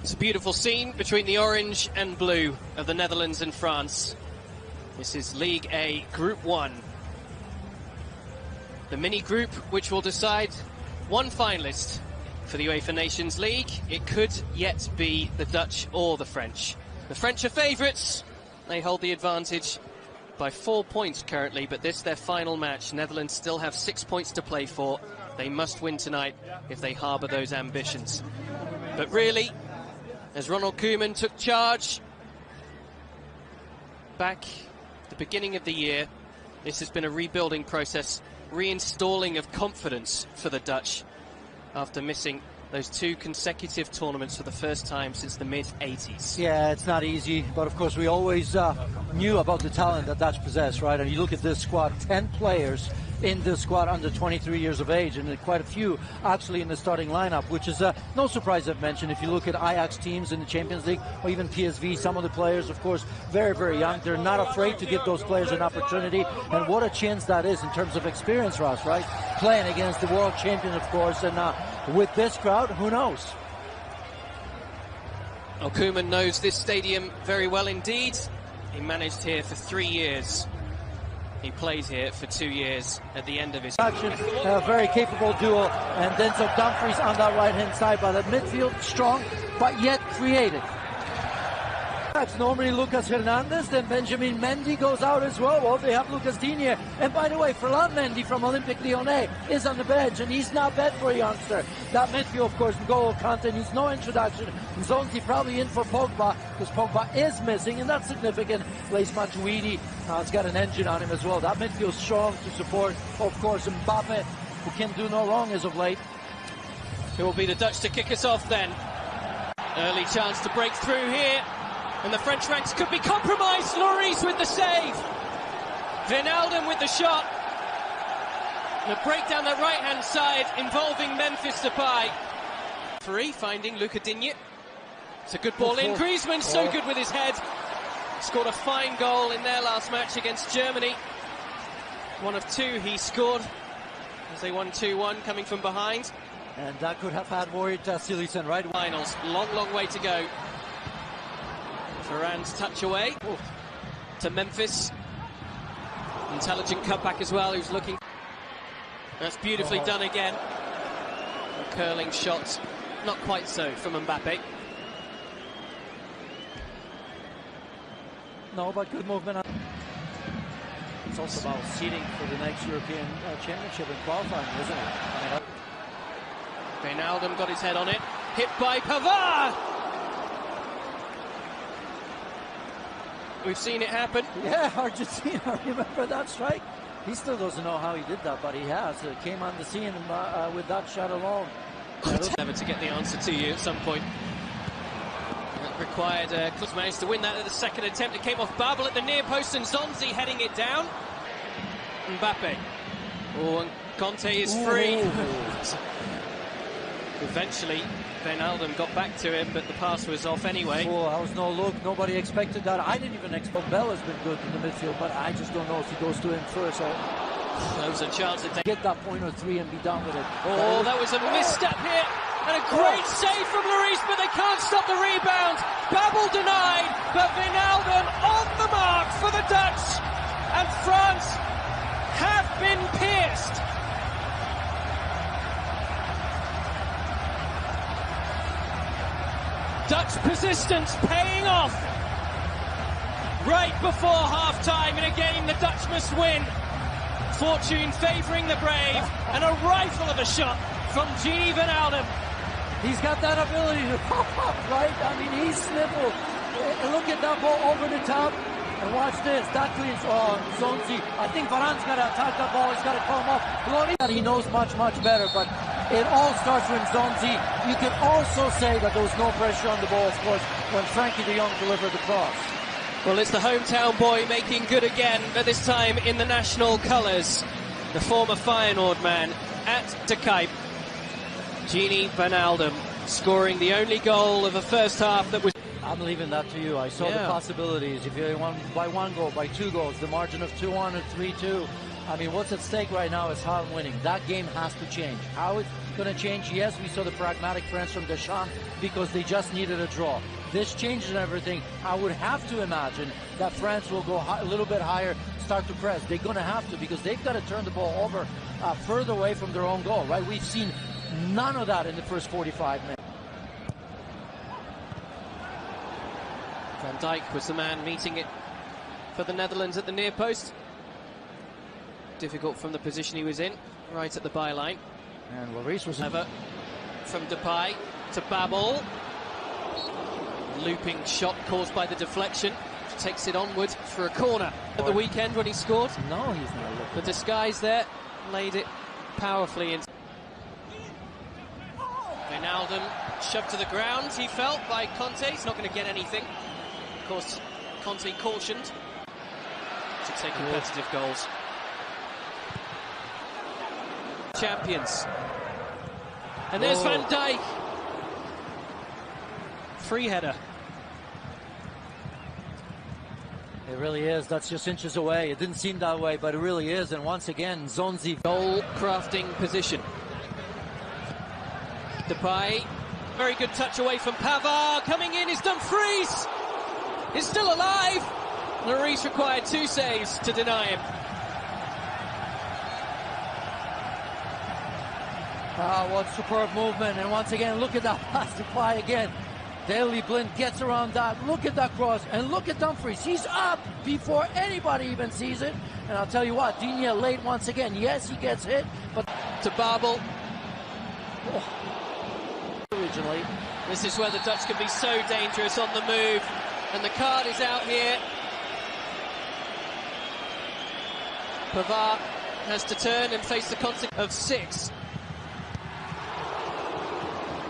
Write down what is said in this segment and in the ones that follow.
It's a beautiful scene between the orange and blue of the Netherlands and France. This is League A Group 1. The mini group which will decide one finalist for the UEFA Nations League. It could yet be the Dutch or the French. The French are favourites. They hold the advantage by 4 points currently, but this their final match. Netherlands still have 6 points to play for. They must win tonight if they harbour those ambitions. But really, as Ronald Koeman took charge back at the beginning of the year, this has been a rebuilding process, reinstalling of confidence for the Dutch after missing those 2 consecutive tournaments for the first time since the mid-80s. Yeah, it's not easy, but of course we always knew about the talent that Dutch possess, right? And you look at this squad, 10 players in this squad under 23 years of age, and quite a few actually in the starting lineup, which is no surprise I've mentioned. If you look at Ajax teams in the Champions League, or even PSV, some of the players, of course, very, very young. They're not afraid to give those players an opportunity, and what a chance that is in terms of experience, Ross, right? Playing against the world champion, of course, and with this crowd, who knows? Well, Koeman knows this stadium very well indeed. He managed here for 3 years. He played here for 2 years at the end of his action. Very capable duo, and Denzel Dumfries on that right-hand side, by the midfield, strong, but yet creative. That's normally Lucas Hernandez, then Benjamin Mendy goes out as well. Well, they have Lucas Digne. And by the way, Ferland Mendy from Olympique Lyonnais is on the bench, and he's not bad for a youngster. That midfield, of course, N'Golo Kante needs no introduction. Zonzi probably in for Pogba, because Pogba is missing, and that's significant. Blaise Matuidi has got an engine on him as well. That midfield strong to support, of course, Mbappe, who can do no wrong as of late. It will be the Dutch to kick us off then. Early chance to break through here. And the French ranks could be compromised. Lloris with the save. Wijnaldum with the shot. And a break down the right-hand side involving Memphis Depay. Free, finding Lucas Digne. It's a good ball in. Griezmann so good with his head. Scored a fine goal in their last match against Germany. One of 2 he scored as they won 2-1 coming from behind. And that could have had worried Silisen, right? Finals, long, long way to go. Varane's touch away to Memphis. Intelligent cutback as well, who's looking. That's beautifully done again. A curling shot, not quite so from Mbappe. No, but good movement. It's also about seeding for the next European Championship and qualifying, isn't it? Wijnaldum got his head on it. Hit by Pavard! We've seen it happen. Yeah, Argentina, remember that strike? He still doesn't know how he did that, but he has. It came on the scene with that shot alone. Never to get the answer to you at some point. That required Klutz managed to win that at the second attempt. It came off Babel at the near post, and Zonzi heading it down. Mbappe. Oh, and Conte is free. Eventually, Wijnaldum got back to him, but the pass was off anyway. Oh, that was no look. Nobody expected that. I didn't even expect. Bell has been good in the midfield, but I just don't know if he goes to him first. There was a chance to get that point or 3 and be done with it. Oh, that was a misstep here. And a great save from Lloris, but they can't stop the rebound. Babel denied, but Wijnaldum on the mark for the Dutch. And France have been pierced. Dutch persistence paying off right before half-time in a game the Dutch must win. Fortune favouring the brave, and a rifle of a shot from Gini Wijnaldum. He's got that ability to pop up, right? I mean, he's sniffled. Look at that ball over the top. And watch this, that cleans Zonzi. I think Varane's got to attack that ball, he's got to come up. He knows much, much better, but it all starts with Zonzi. You can also say that there was no pressure on the ball, of course, when Frankie de Jong delivered the cross. Well, it's the hometown boy making good again, but this time in the national colours. The former Feyenoord man at De Kuip. Gini Wijnaldum scoring the only goal of the first half that was... I'm leaving that to you. I saw the possibilities. If you won by 1 goal, by 2 goals, the margin of 2-1 or 3-2. I mean, what's at stake right now is Holland winning. That game has to change. How going to change. Yes, we saw the pragmatic France from Deschamps because they just needed a draw. This changes everything. I would have to imagine that France will go a little bit higher, start to press. They're going to have to because they've got to turn the ball over further away from their own goal, right? We've seen none of that in the first 45 minutes. Van Dijk was the man meeting it for the Netherlands at the near post. Difficult from the position he was in, right at the byline. And Lloris was Ever from Depay to Babel. Looping shot caused by the deflection. Takes it onward for a corner at the weekend when he scored. No, he's not looking. The disguise there laid it powerfully in. Wijnaldum shoved to the ground, he felt, by Conte. He's not going to get anything. Of course, Conte cautioned to take competitive goals. Champions. And there's Van Dijk. Free header. It really is. That's just inches away. It didn't seem that way, but it really is. And once again, Zonzi. Goal crafting position. Depay. Very good touch away from Pavard. Coming in is Dumfries. He's still alive. Lloris required 2 saves to deny him. What superb movement. And once again, look at that pass to Depay again. Daley Blind gets around that. Look at that cross. And look at Dumfries. He's up before anybody even sees it. And I'll tell you what, Digne late once again. Yes, he gets hit, but To Babel. Originally. This is where the Dutch can be so dangerous on the move. And the card is out here. Pavard has to turn and face the consequence of 6.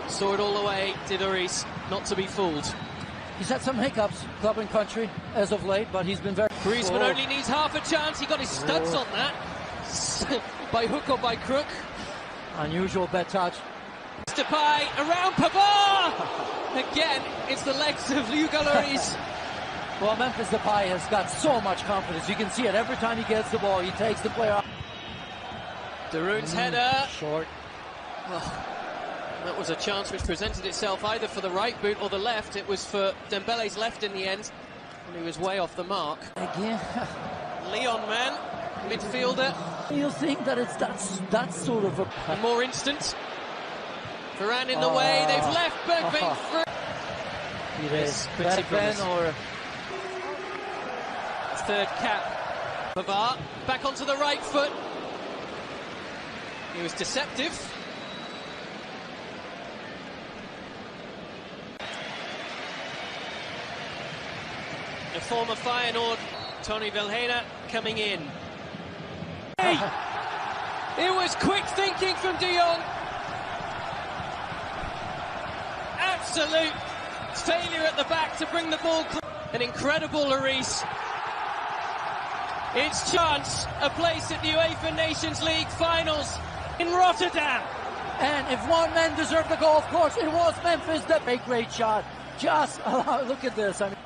Saw it all the way, did Lloris, not to be fooled. He's had some hiccups, club and country, as of late, but he's been very... Griezmann only needs half a chance. He got his studs on that. By hook or by crook. Unusual bad touch. Depay around Pavard! Again, it's the legs of Hugo Lloris. Well, Memphis Depay has got so much confidence. You can see it every time he gets the ball. He takes the player. De Roon's header. Short. Well, that was a chance which presented itself either for the right boot or the left. It was for Dembele's left in the end, and he was way off the mark. Again. Leon man, midfielder. You think that it's that sort of a... And more instant. Varane in the way, they've left Bergveen through. It is Bergveen or... Third cap. Pavard back onto the right foot. He was deceptive. The former Feyenoord, Tony Vilhena, coming in. It was quick thinking from De Jong. Absolute failure at the back to bring the ball clear. An incredible Lloris. It's chance, a place at the UEFA Nations League finals in Rotterdam. And if one man deserved the goal, of course, it was Memphis Depay. Great shot. Just look at this. I mean,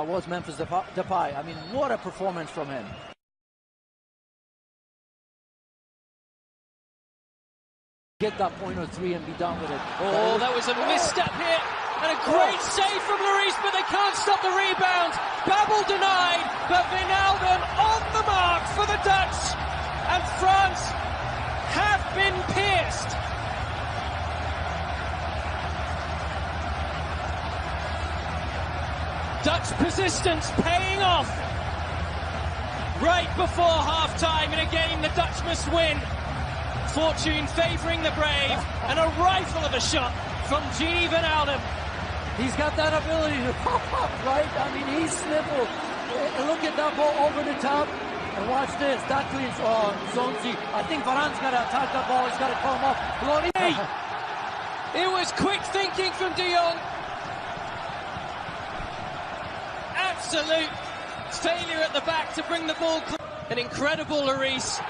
was Memphis Depay. I mean, what a performance from him. Get that point or 3 and be done with it. Oh, that was a misstep here. And a great save from Lloris, but they can't stop the rebound. Babel denied, but Wijnaldum on the mark for the Dutch. And France have been pierced. Dutch persistence paying off. Right before half-time in a game the Dutch must win. Fortune favouring the brave, and a rifle of a shot from Gini Wijnaldum. He's got that ability to pop up, right? I mean, he's sniffled. Look at that ball over the top. And watch this. That cleans. Oh, Zonzi. I think Varane's got to attack that ball. He's got to come up. Lloris. It was quick thinking from De Jong. Absolute failure at the back to bring the ball clear. An incredible Lloris.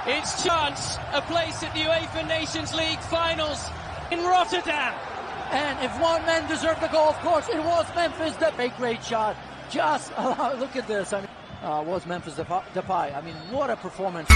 It's chance, a place at the UEFA Nations League finals in Rotterdam. And if one man deserved the goal, of course, it was Memphis Depay. Great shot. Just look at this. I mean, was Memphis Depay. I mean, what a performance.